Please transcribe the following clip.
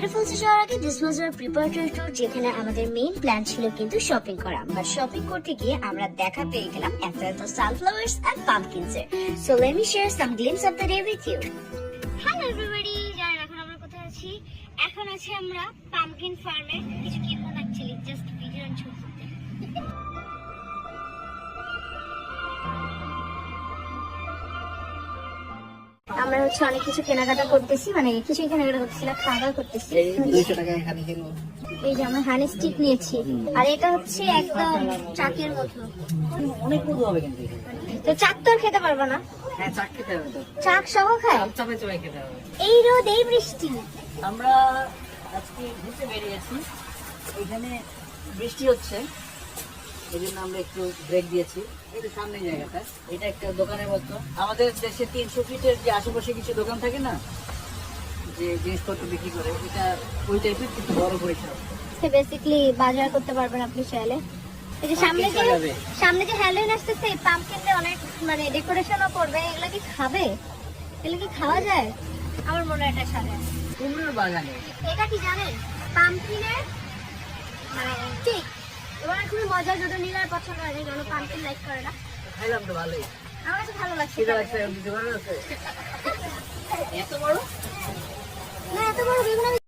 Niagara ফলসে যাওয়ার আগে this was our preparatory tour, যেখানে আমাদের মেইন প্ল্যান ছিল কিন্তু শপিং করা। বাট শপিং করতে গিয়ে আমরা দেখা পেয়ে গেলাম এত সানফ্লাওয়ার্স এন্ড পাম্পকিনস এর। So let me share some glimpse of the day with you. Hello everybody, জানেন এখন আমরা কোথায় আছি? এখন আছি আমরা পাম্পকিন ফার্মে। কিছু কিনবো না, actually just video and shoot করতে। আমরা হচ্ছে অনেক কিছু কেনাকাটা করতেছি, মানে কিছুই কেনাকাটা করতেছি না, খাওয়া দাওয়া করতেছি। 200 টাকা এখানে কিনবো। এই যে আমরা হানি স্টিক নিয়েছি, আর এটা হচ্ছে একদম চাকের মতো। অনেক মধু হবে কিন্তু এখানে। তো চাক তো আর খেতে পারবো না, হ্যাঁ, চাক খেতে হবে তো। চাক সহ খায়। চাপে চাপে খেতে হবে। এই রোদ, এই বৃষ্টি। আমরা আজকে ঘুরতে বেরিয়েছি, এখানে বৃষ্টি হচ্ছে, এই জন্য আমরা একটু ব্রেক দিয়েছি। এটা সামনে জায়গাটা, এটা একটা দোকানের মতো। আমাদের দেশে 300 ফিটের যে আশেপাশে কিছু দোকান থাকে না, যে জিনিসপত্র বিক্রি করে, এটা ওই টাইপের কিন্তু বড় পরিসর। বেসিক্যালি বাজার করতে পারবেন আপনি চাইলে। এই যে সামনে যে হ্যালোইন আসতেছে, পাম্পকিনে অনেক মানে ডেকোরেশনও করবে। এগুলো কি খাবে? এগুলো কি খাওয়া যায়? আমার মনে হয় এটা সারে। কুমড়োর বাগানে এটা কি জানেন? পাম্পকিনের মানে ঠিক এবার খুবই মজা, যদি নীলার পছন্দ হয় না, কারণ পাম্পকিন লাইক করে না। খাইলাম তো ভালোই। আমার কাছে ভালো লাগছে। খিদে লাগছে, দিতে পারো আছে? এত বড় না, এত বড় বেগুন আমি